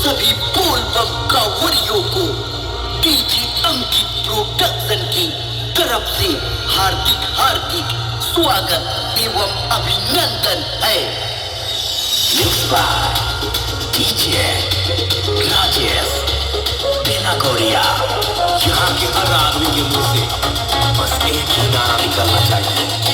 सभी बोल बक्का वरियों को डीजी अंकित प्रोडक्शन की तरफ से हार्दिक हार्दिक स्वागत एवं अभिनंदन है। Mix by DJ Rajesh Benagoria. यहाँ के हर आदमी के मुंह से बस एक ही नारा निकलना चाहिए,